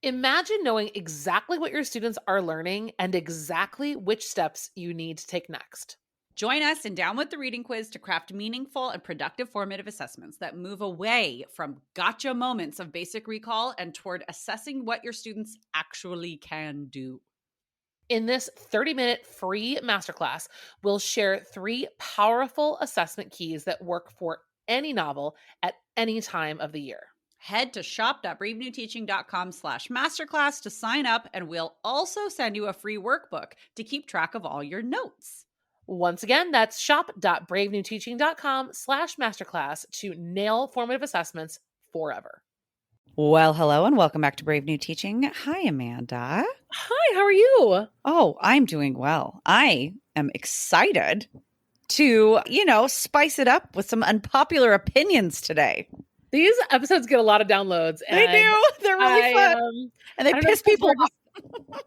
Imagine knowing exactly what your students are learning and exactly which steps you need to take next. Join us in Down with the Reading Quiz to craft meaningful and productive formative assessments that move away from gotcha moments of basic recall and toward assessing what your students actually can do. In this 30-minute free masterclass, we'll share 3 powerful assessment keys that work for any novel at any time of the year. Head to shop.bravenewteaching.com/masterclass to sign up, and we'll also send you a free workbook to keep track of all your notes. Once again, that's shop.bravenewteaching.com/masterclass to nail formative assessments forever. Well, hello and welcome back to Brave New Teaching. Hi, Amanda. Hi, how are you? Oh, I'm doing well. I am excited to, spice it up with some unpopular opinions today. These episodes get a lot of downloads. They do. They're really fun. And they piss people off.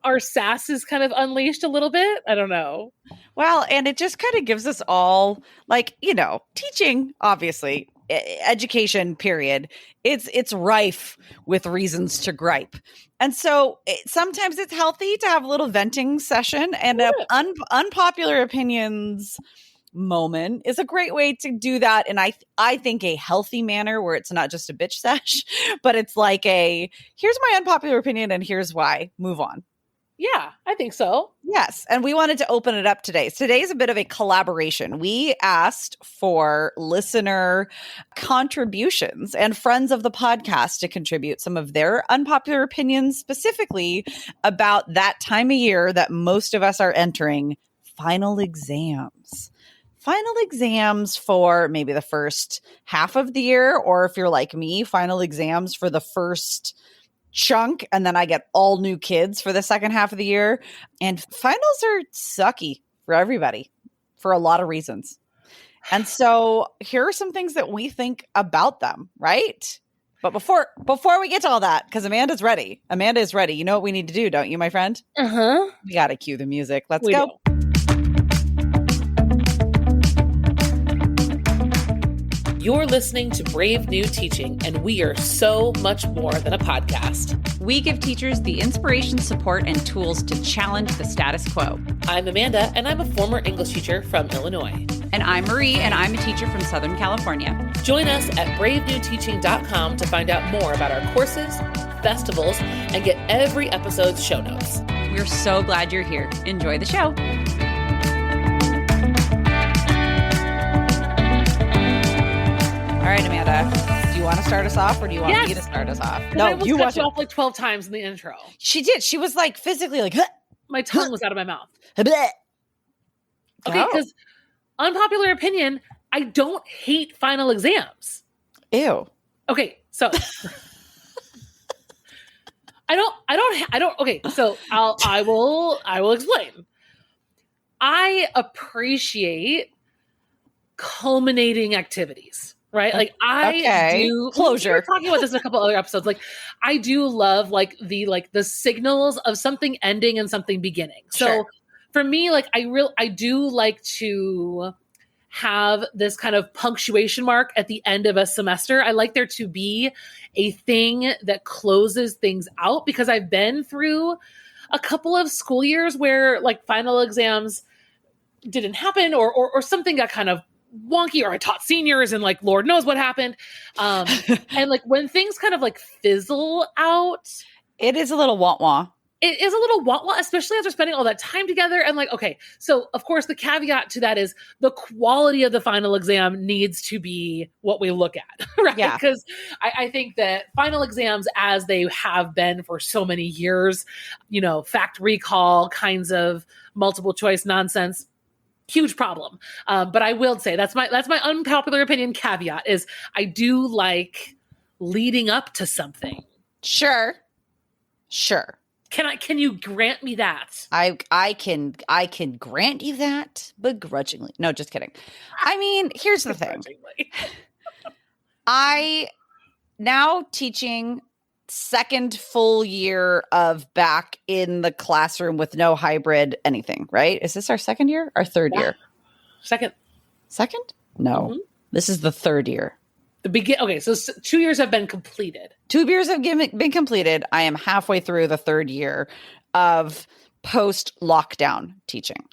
Our sass is kind of unleashed a little bit. I don't know. Well, and it just kind of gives us all, teaching, obviously, education, period. It's rife with reasons to gripe. And so sometimes it's healthy to have a little venting session, and unpopular opinions moment is a great way to do that. And I think a healthy manner where it's not just a bitch sesh, but it's like here's my unpopular opinion and here's why. Move on. Yeah, I think so. Yes. And we wanted to open it up today. Today's a bit of a collaboration. We asked for listener contributions and friends of the podcast to contribute some of their unpopular opinions, specifically about that time of year that most of us are entering, final exams. Final exams for maybe the first half of the year, or if you're like me, final exams for the first chunk, and then I get all new kids for the second half of the year. And finals are sucky for everybody for a lot of reasons. And so here are some things that we think about them, right? But before we get to all that, because Amanda is ready. You know what we need to do, don't you, my friend? Uh-huh. We got to cue the music. Let's go. Do. You're listening to Brave New Teaching, and we are so much more than a podcast. We give teachers the inspiration, support, and tools to challenge the status quo. I'm Amanda, and I'm a former English teacher from Illinois. And I'm Marie, and I'm a teacher from Southern California. Join us at bravenewteaching.com to find out more about our courses, festivals, and get every episode's show notes. We're so glad you're here. Enjoy the show. All right, Amanda, do you want to start us off, or do you want me to start us off? No, you cut you off like 12 times in the intro. She did. She was like physically like, huh, my tongue was out of my mouth. Bleh. Okay, because unpopular opinion, I don't hate final exams. Ew. Okay, so I don't. Okay, so I will explain. I appreciate culminating activities. Right? Like I do closure. We were talking about this in a couple other episodes. Like I do love the signals of something ending and something beginning. So for me, like I do like to have this kind of punctuation mark at the end of a semester. I like there to be a thing that closes things out, because I've been through a couple of school years where like final exams didn't happen or something got kind of wonky, or I taught seniors and like Lord knows what happened. And like when things kind of like fizzle out, it is a little wah-wah. It is a little wah-wah, especially after spending all that time together. And like, okay, so of course the caveat to that is the quality of the final exam needs to be what we look at, right? Yeah. Because I think that final exams, as they have been for so many years, fact recall kinds of multiple choice nonsense, huge problem. But I will say that's my unpopular opinion caveat is I do like leading up to something. Sure. Can you grant me that? I can grant you that begrudgingly. No, just kidding. I mean, here's the thing. I now teaching second full year of back in the classroom with no hybrid anything, right? Is this our second year? Our third year? Second? No. Mm-hmm. This is the third year. Okay, so 2 years have been completed. 2 years have been completed. I am halfway through the third year of post-lockdown teaching.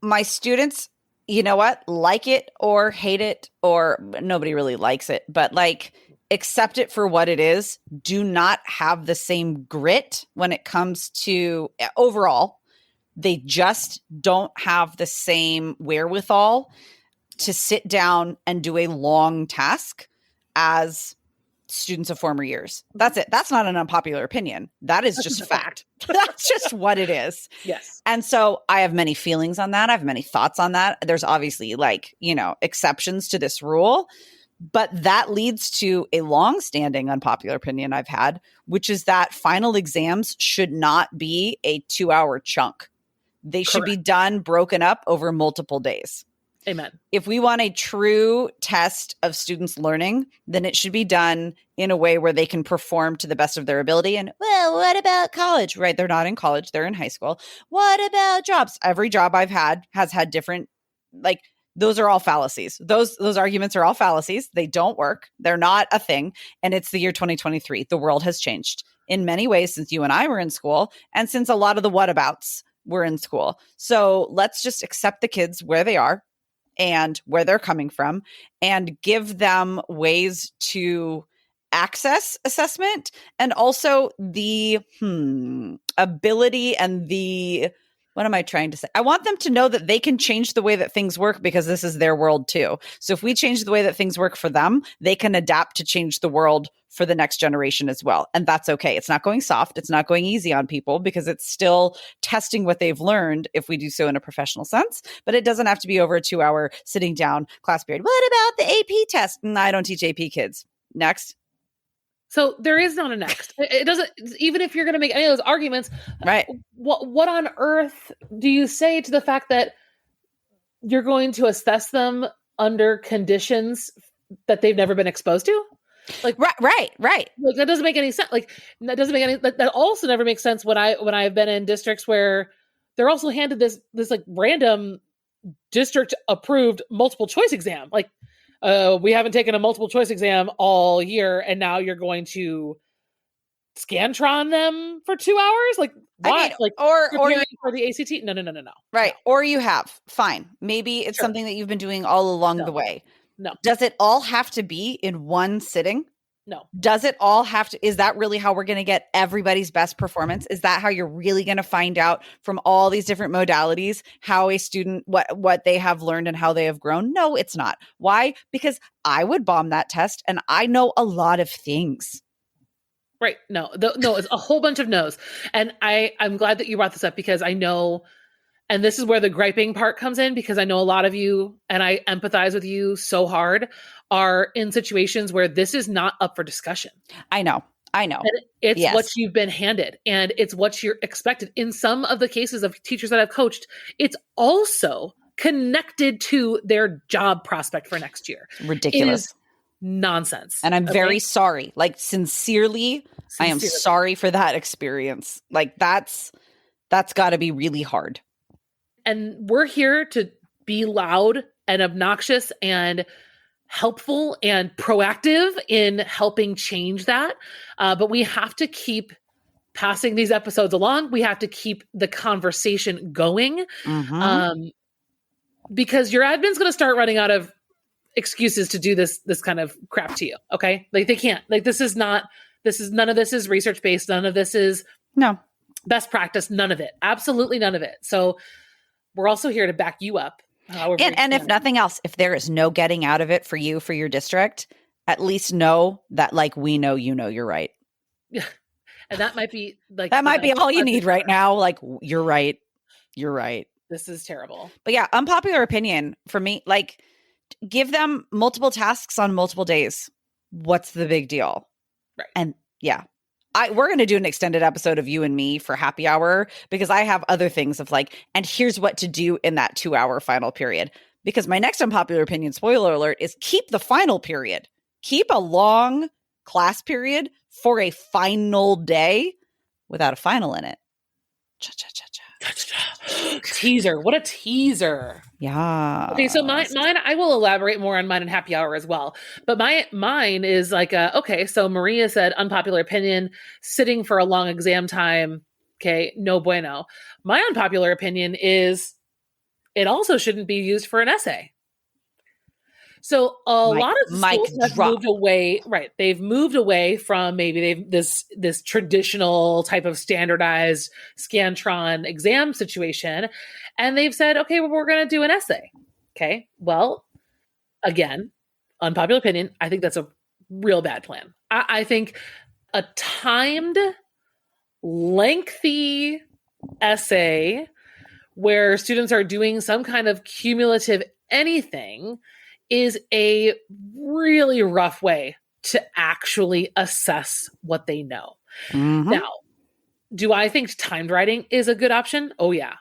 My students, you know what, like it or hate it, or nobody really likes it, but like accept it for what it is, do not have the same grit when it comes to overall. They just don't have the same wherewithal to sit down and do a long task as students of former years. That's it. That's not an unpopular opinion. That is just fact. That's just what it is. Yes. And so I have many feelings on that. I have many thoughts on that. There's obviously exceptions to this rule, but that leads to a long-standing unpopular opinion I've had, which is that final exams should not be a 2-hour chunk. They should be done broken up over multiple days. Amen. If we want a true test of students' learning, then it should be done in a way where they can perform to the best of their ability. And, well, what about college? Right? They're not in college. They're in high school. What about jobs? Every job I've had has had different, those are all fallacies. Those arguments are all fallacies. They don't work. They're not a thing. And it's the year 2023. The world has changed in many ways since you and I were in school, and since a lot of the whatabouts were in school. So let's just accept the kids where they are and where they're coming from, and give them ways to access assessment, and also the ability and the, what am I trying to say? I want them to know that they can change the way that things work, because this is their world too. So if we change the way that things work for them, they can adapt to change the world for the next generation as well. And that's okay. It's not going soft. It's not going easy on people, because it's still testing what they've learned if we do so in a professional sense. But it doesn't have to be over a 2-hour sitting down class period. What about the AP test? I don't teach AP kids. Next. So there is not a next. It doesn't, even if you're going to make any of those arguments, right? What on earth do you say to the fact that you're going to assess them under conditions that they've never been exposed to? Right. Like, that doesn't make any sense. That also never makes sense when I've been in districts where they're also handed this like random district approved multiple choice exam. Like, we haven't taken a multiple choice exam all year, and now you're going to Scantron them for 2 hours? Like, what? Or for the ACT? No. Right. No. Or you have. Fine. Maybe it's something that you've been doing all along the way. No. Does it all have to be in one sitting? No. Does it all have to? Is that really how we're going to get everybody's best performance? Is that how you're really going to find out from all these different modalities how a student, what they have learned and how they have grown? No, it's not. Why? Because I would bomb that test, and I know a lot of things. Right. No, it's a whole bunch of no's. And I'm glad that you brought this up, because I know, and this is where the griping part comes in, because I know a lot of you, and I empathize with you so hard, are in situations where this is not up for discussion. I know. And it's what you've been handed, and it's what you're expected. In some of the cases of teachers that I've coached, it's also connected to their job prospect for next year. Ridiculous. It is nonsense. And I'm very sorry. Like, sincerely, I am sorry for that experience. Like, that's got to be really hard. And we're here to be loud and obnoxious and helpful and proactive in helping change that. But we have to keep passing these episodes along. We have to keep the conversation going, because your admin's going to start running out of excuses to do this kind of crap to you. Okay. Like, they can't, like, none of this is research based. None of this is best practice. None of it. Absolutely none of it. So we're also here to back you up. And if nothing else, if there is no getting out of it for you, for your district, at least know that, like, we know, you're right. Yeah. And that might be like, that might be all you need right now. Like, you're right. This is terrible. But yeah, unpopular opinion for me, like, give them multiple tasks on multiple days. What's the big deal? Right. And yeah, we're going to do an extended episode of you and me for happy hour, because I have other things of like, and here's what to do in that 2-hour final period. Because my next unpopular opinion, spoiler alert, is keep the final period. Keep a long class period for a final day without a final in it. Cha-cha-cha-cha. Teaser. What a teaser. Yeah. Okay, so mine, I will elaborate more on mine in happy hour as well. But mine is like, okay, so Maria said unpopular opinion, sitting for a long exam time. Okay, no bueno. My unpopular opinion is it also shouldn't be used for an essay. So a lot of schools have moved away, right? They've moved away from maybe this traditional type of standardized Scantron exam situation, and they've said, okay, well, we're going to do an essay. Okay, well, again, unpopular opinion, I think that's a real bad plan. I think a timed, lengthy essay where students are doing some kind of cumulative anything is a really rough way to actually assess what they know. Mm-hmm. Now, do I think timed writing is a good option? Oh, yeah.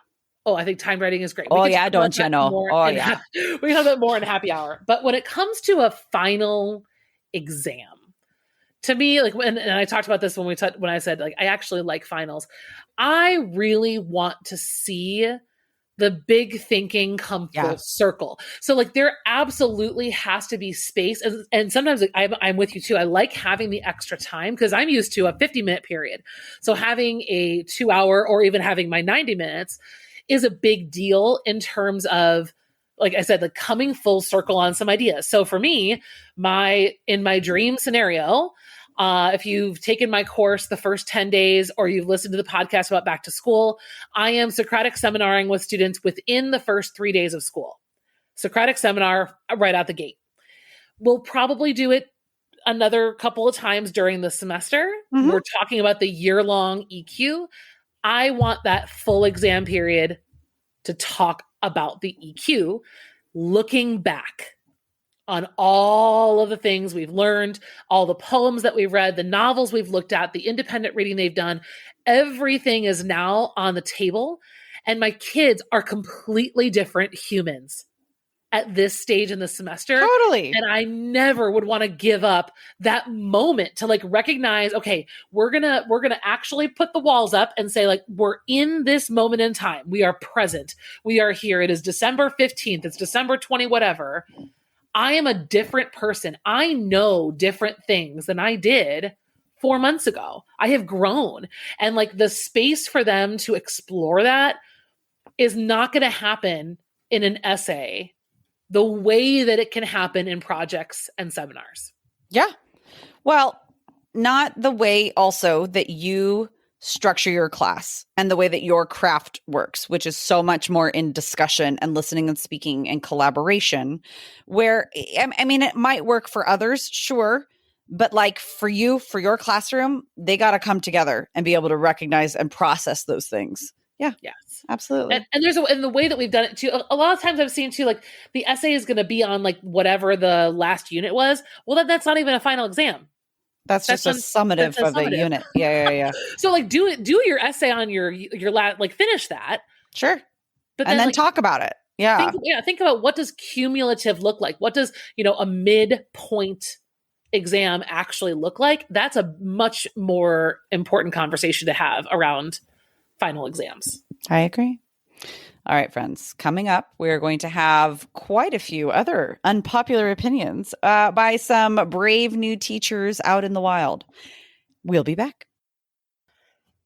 Oh, I think timed writing is great. Oh, yeah, don't you know? Oh, yeah. We have that more in happy hour. But when it comes to a final exam, to me, like, and I talked about this when I said, like, I actually like finals. I really want to see the big thinking come full circle. So like there absolutely has to be space. And sometimes I'm with you too. I like having the extra time because I'm used to a 50-minute period. So having a 2-hour or even having my 90 minutes is a big deal in terms of, like I said, like coming full circle on some ideas. So for me, in my dream scenario, if you've taken my course the first 10 days or you've listened to the podcast about back to school, I am Socratic seminaring with students within the first 3 days of school. Socratic seminar right out the gate. We'll probably do it another couple of times during the semester. Mm-hmm. We're talking about the year-long EQ. I want that full exam period to talk about the EQ, looking back on all of the things we've learned, all the poems that we've read, the novels we've looked at, the independent reading they've done. Everything is now on the table. And my kids are completely different humans at this stage in the semester. Totally. And I never would want to give up that moment to like recognize, okay, we're going to actually put the walls up and say like, we're in this moment in time. We are present. We are here. It is December 15th. It's December 20, whatever. I am a different person. I know different things than I did 4 months ago. I have grown. And like the space for them to explore that is not going to happen in an essay the way that it can happen in projects and seminars. Yeah. Well, not the way also that you structure your class and the way that your craft works, which is so much more in discussion and listening and speaking and collaboration, where, I mean, it might work for others, sure. But like for you, for your classroom, they got to come together and be able to recognize and process those things. Yeah. Yes. Absolutely. And there's and the way that we've done it too, a lot of times I've seen too, like the essay is going to be on like whatever the last unit was. Well, that's not even a final exam. That's just a summative of the unit. Yeah. So like do your essay on your like finish that. Sure. But then like, talk about it. Yeah. Think about what does cumulative look like? What does, a midpoint exam actually look like? That's a much more important conversation to have around final exams. I agree. All right, friends. Coming up, we're going to have quite a few other unpopular opinions by some brave new teachers out in the wild. We'll be back.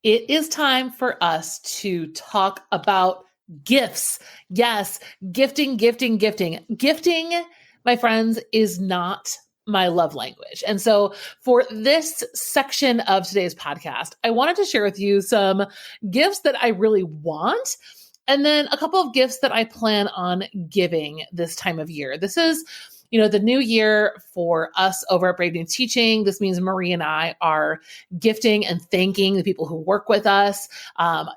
It is time for us to talk about gifts. Yes, gifting. Gifting, my friends, is not my love language. And so for this section of today's podcast, I wanted to share with you some gifts that I really want, and then a couple of gifts that I plan on giving this time of year. This is, the new year for us over at Brave New Teaching. This means Marie and I are gifting and thanking the people who work with us.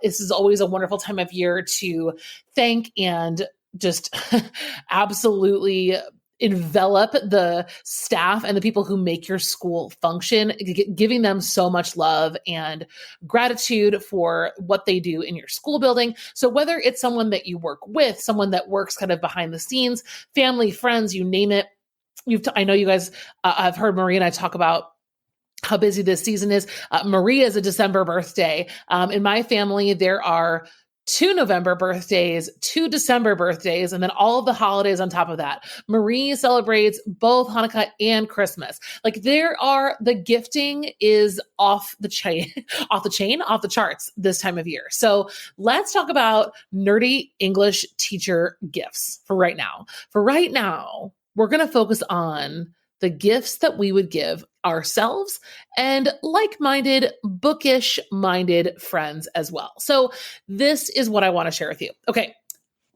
This is always a wonderful time of year to thank and just absolutely envelop the staff and the people who make your school function, giving them so much love and gratitude for what they do in your school building. So whether it's someone that you work with, someone that works kind of behind the scenes, family, friends, you name it. I know you guys, I've heard Marie and I talk about how busy this season is. Marie is a December birthday. In my family, there are 2 November birthdays, 2 December birthdays, and then all of the holidays on top of that. Marie celebrates both Hanukkah and Christmas. Like the gifting is off the charts this time of year. So let's talk about nerdy English teacher gifts for right now. For right now, we're going to focus on the gifts that we would give ourselves and like-minded, bookish-minded friends as well. So this is what I want to share with you. Okay,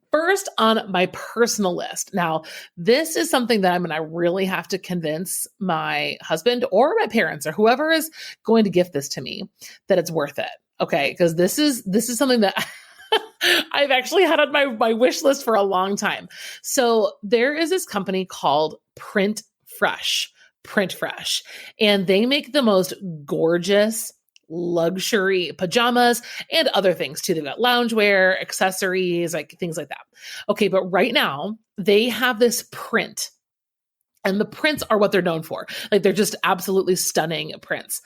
first on my personal list. Now, this is something that I'm going to really have to convince my husband or my parents or whoever is going to gift this to me that it's worth it. Okay, because this is something that I've actually had on my wish list for a long time. So there is this company called Print Fresh, and they make the most gorgeous luxury pajamas and other things too. They've got loungewear, accessories, like things like that. Okay, but right now they have this print, and the prints are what they're known for. Like they're just absolutely stunning prints.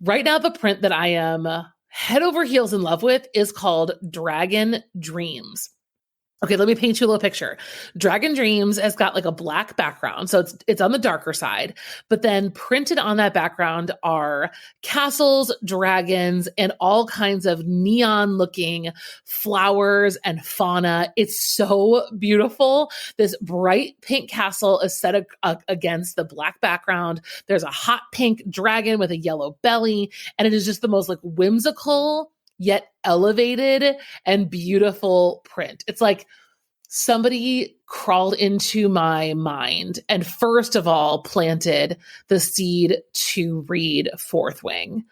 Right now, the print that I am head over heels in love with is called Dragon Dreams. Okay, let me paint you a little picture. Dragon Dreams has got like a black background, so it's on the darker side, but then printed on that background are castles, dragons, and all kinds of neon-looking flowers and fauna. It's so beautiful. This bright pink castle is set against the black background. There's a hot pink dragon with a yellow belly, and it is just the most like whimsical yet elevated and beautiful print. It's like somebody crawled into my mind and first of all planted the seed to read Fourth Wing.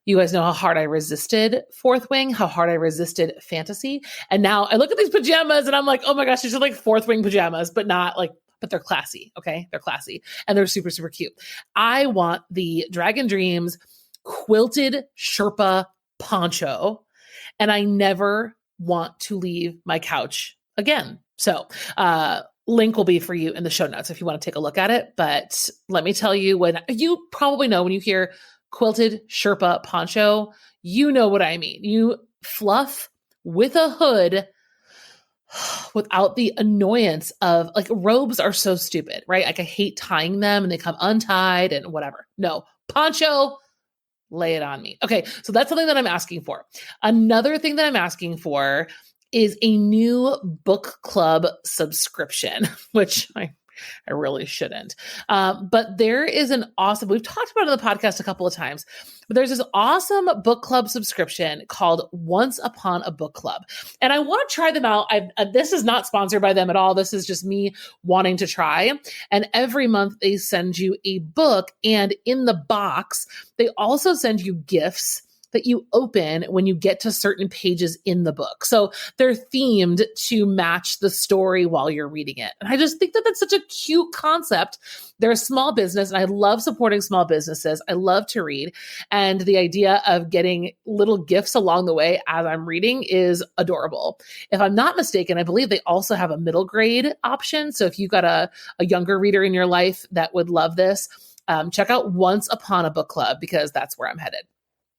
You guys know how hard I resisted Fourth Wing, how hard I resisted fantasy. And now I look at these pajamas and I'm like, oh my gosh, these are like Fourth Wing pajamas, but they're classy. Okay. They're classy and they're super, super cute. I want the Dragon Dreams quilted Sherpa poncho, and I never want to leave my couch again. So, link will be for you in the show notes if you want to take a look at it. But let me tell you, when you probably know when you hear quilted Sherpa poncho, you know what I mean. You fluff with a hood without the annoyance of like robes are so stupid, right? Like I hate tying them and they come untied and whatever. No, poncho, lay it on me. Okay, so that's something that I'm asking for. Another thing that I'm asking for is a new book club subscription, which I really shouldn't. But there is we've talked about it on the podcast a couple of times, but there's this awesome book club subscription called Once Upon a Book Club. And I want to try them out. This is not sponsored by them at all. This is just me wanting to try. And every month they send you a book, and in the box, they also send you gifts that you open when you get to certain pages in the book. So they're themed to match the story while you're reading it. And I just think that that's such a cute concept. They're a small business, and I love supporting small businesses. I love to read. And the idea of getting little gifts along the way as I'm reading is adorable. If I'm not mistaken, I believe they also have a middle grade option. So if you've got a younger reader in your life that would love this, check out Once Upon a Book Club, because that's where I'm headed.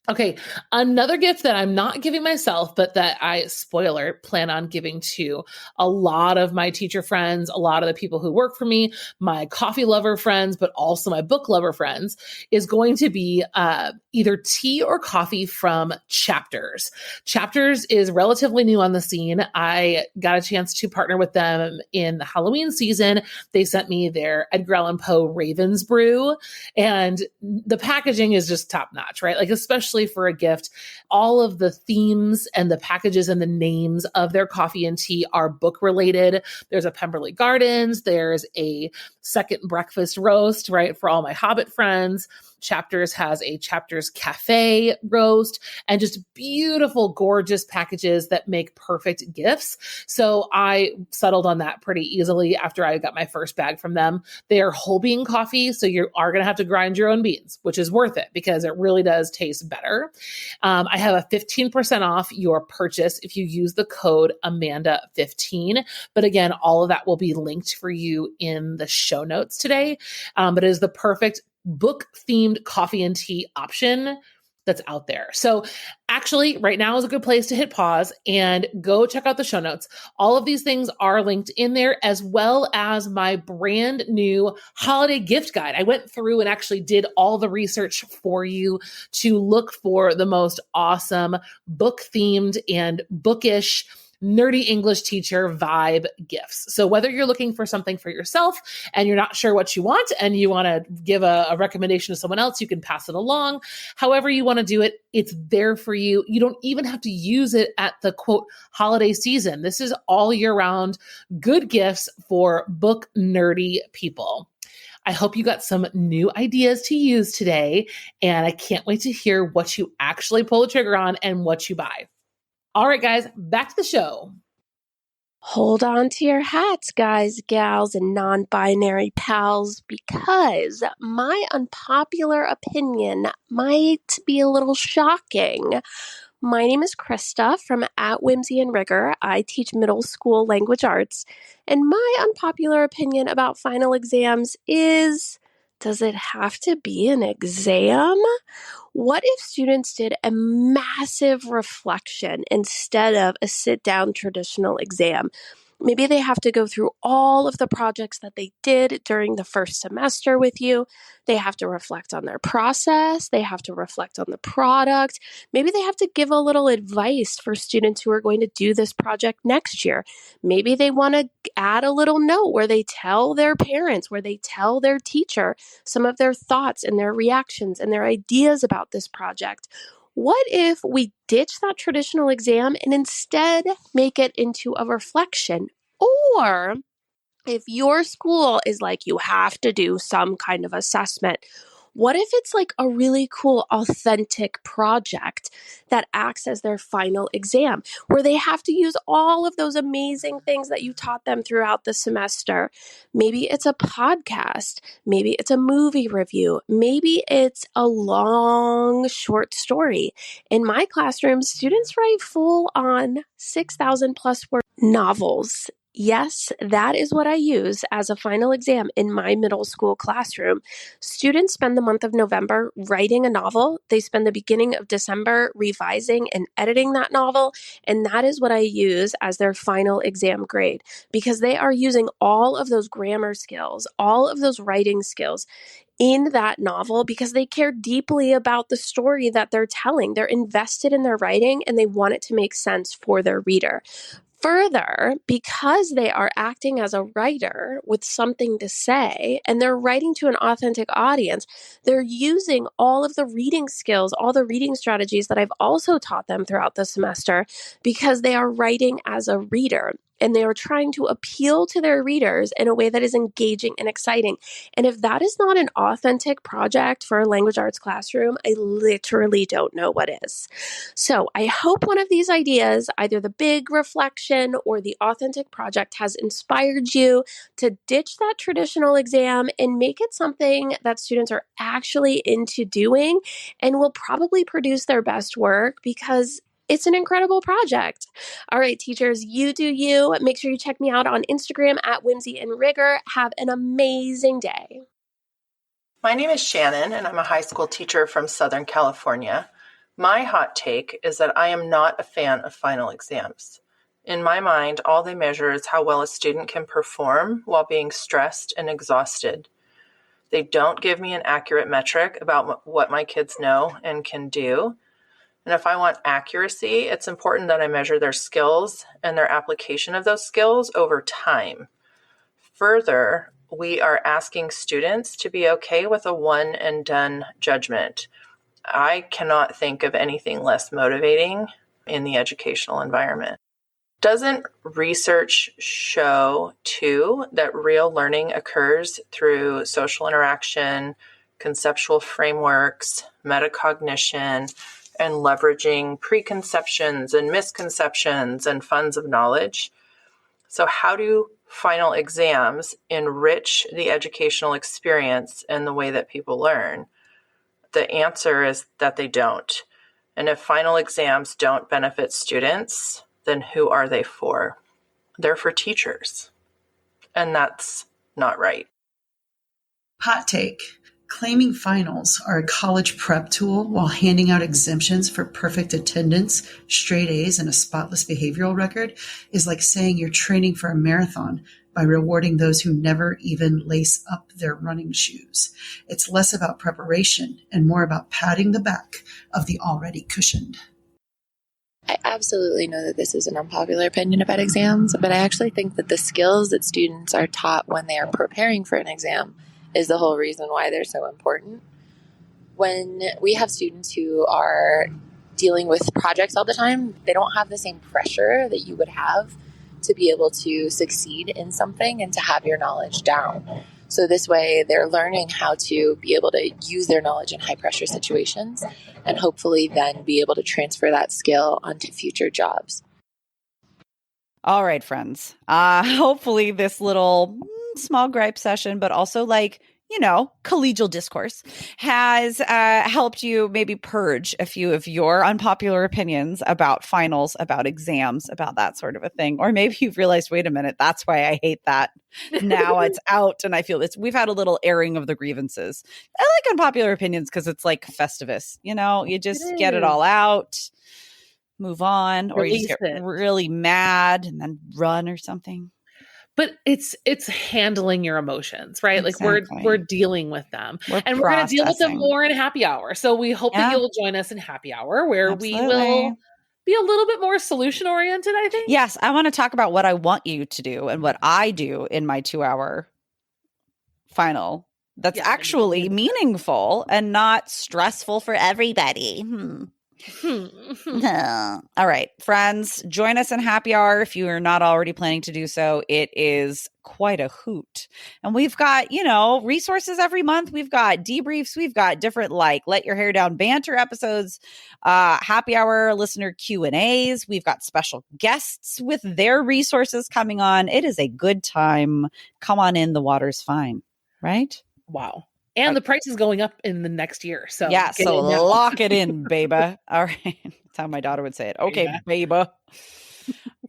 Okay, another gift that I'm not giving myself, but that I, spoiler, plan on giving to a lot of my teacher friends, a lot of the people who work for me, my coffee lover friends, but also my book lover friends, is going to be either tea or coffee from Chapters. Chapters is relatively new on the scene. I got a chance to partner with them in the Halloween season. They sent me their Edgar Allan Poe Ravens Brew, and the packaging is just top notch, right? Like especially for a gift, all of the themes and the packages and the names of their coffee and tea are book related. There's a Pemberley Gardens, there's a Second Breakfast Roast, right, for all my Hobbit friends. Chapters has a Chapters Cafe roast, and just beautiful, gorgeous packages that make perfect gifts. So I settled on that pretty easily after I got my first bag from them. They are whole bean coffee, so you are going to have to grind your own beans, which is worth it because it really does taste better. I have a 15% off your purchase if you use the code Amanda15. But again, all of that will be linked for you in the show notes today. But it is the perfect book-themed coffee and tea option that's out there. So actually, right now is a good place to hit pause and go check out the show notes. All of these things are linked in there, as well as my brand new holiday gift guide. I went through and actually did all the research for you to look for the most awesome book themed and bookish nerdy English teacher vibe gifts. So whether you're looking for something for yourself and you're not sure what you want and you want to give a recommendation to someone else, you can pass it along. However you want to do it, it's there for you. You don't even have to use it at the quote holiday season. This is all year round good gifts for book nerdy people. I hope you got some new ideas to use today, and I can't wait to hear what you actually pull the trigger on and what you buy. All right, guys, back to the show. Hold on to your hats, guys, gals, and non-binary pals, because my unpopular opinion might be a little shocking. My name is Krista from @Whimsy and Rigor. I teach middle school language arts, and my unpopular opinion about final exams is, does it have to be an exam? What if students did a massive reflection instead of a sit-down traditional exam? Maybe they have to go through all of the projects that they did during the first semester with you. They have to reflect on their process. They have to reflect on the product. Maybe they have to give a little advice for students who are going to do this project next year. Maybe they want to add a little note where they tell their parents, where they tell their teacher some of their thoughts and their reactions and their ideas about this project. What if we ditch that traditional exam and instead make it into a reflection? Or if your school is like, you have to do some kind of assessment, what if it's like a really cool, authentic project that acts as their final exam, where they have to use all of those amazing things that you taught them throughout the semester? Maybe it's a podcast. Maybe it's a movie review. Maybe it's a long, short story. In my classroom, students write full on 6,000 plus word novels. Yes, that is what I use as a final exam in my middle school classroom. Students spend the month of November writing a novel. They spend the beginning of December revising and editing that novel. And that is what I use as their final exam grade, because they are using all of those grammar skills, all of those writing skills in that novel because they care deeply about the story that they're telling. They're invested in their writing and they want it to make sense for their reader. Further, because they are acting as a writer with something to say and they're writing to an authentic audience, they're using all of the reading skills, all the reading strategies that I've also taught them throughout the semester, because they are writing as a reader. And they are trying to appeal to their readers in a way that is engaging and exciting. And if that is not an authentic project for a language arts classroom, I literally don't know what is. So I hope one of these ideas, either the big reflection or the authentic project, has inspired you to ditch that traditional exam and make it something that students are actually into doing and will probably produce their best work, because it's an incredible project. All right, teachers, you do you. Make sure you check me out on Instagram @Whimsy and Rigor. Have an amazing day. My name is Shannon, and I'm a high school teacher from Southern California. My hot take is that I am not a fan of final exams. In my mind, all they measure is how well a student can perform while being stressed and exhausted. They don't give me an accurate metric about what my kids know and can do. And if I want accuracy, it's important that I measure their skills and their application of those skills over time. Further, we are asking students to be okay with a one and done judgment. I cannot think of anything less motivating in the educational environment. Doesn't research show, too, that real learning occurs through social interaction, conceptual frameworks, metacognition, and leveraging preconceptions and misconceptions and funds of knowledge? So how do final exams enrich the educational experience and the way that people learn? The answer is that they don't. And if final exams don't benefit students, then who are they for? They're for teachers. And that's not right. Hot take. Claiming finals are a college prep tool while handing out exemptions for perfect attendance, straight A's, and a spotless behavioral record is like saying you're training for a marathon by rewarding those who never even lace up their running shoes. It's less about preparation and more about patting the back of the already cushioned. I absolutely know that this is an unpopular opinion about exams, but I actually think that the skills that students are taught when they are preparing for an exam is the whole reason why they're so important. When we have students who are dealing with projects all the time, they don't have the same pressure that you would have to be able to succeed in something and to have your knowledge down. So this way they're learning how to be able to use their knowledge in high pressure situations and hopefully then be able to transfer that skill onto future jobs. All right, friends. Hopefully this little small gripe session, but also collegial discourse has helped you maybe purge a few of your unpopular opinions about finals, about exams, about that sort of a thing. Or maybe you've realized, wait a minute, that's why I hate that. Now it's out and I feel this. We've had a little airing of the grievances. I like unpopular opinions because it's like Festivus. You just get it all out, move on, or you just get really mad and then run or something. But it's handling your emotions, right? Exactly. Like we're dealing with them. We're going to deal with them more in happy hour. So we hope that you'll join us in happy hour where we will be a little bit more solution oriented, I think. Yes, I want to talk about what I want you to do and what I do in my 2-hour final. That's actually meaningful and not stressful for everybody. All right, friends, join us in happy hour if you are not already planning to do so. It is quite a hoot. And we've got, resources every month. We've got debriefs. We've got different let your hair down banter episodes, happy hour listener Q&As. We've got special guests with their resources coming on. It is a good time. Come on in. The water's fine, right? Wow. And the price is going up in the next year. So lock it in, baby. All right. That's how my daughter would say it. Okay, baby.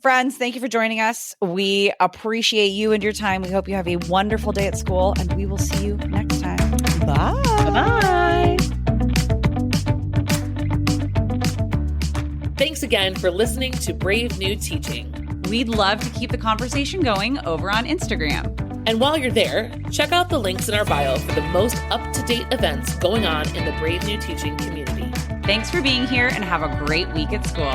Friends, thank you for joining us. We appreciate you and your time. We hope you have a wonderful day at school, and we will see you next time. Bye. Bye. Thanks again for listening to Brave New Teaching. We'd love to keep the conversation going over on Instagram. And while you're there, check out the links in our bio for the most up-to-date events going on in the Brave New Teaching community. Thanks for being here and have a great week at school.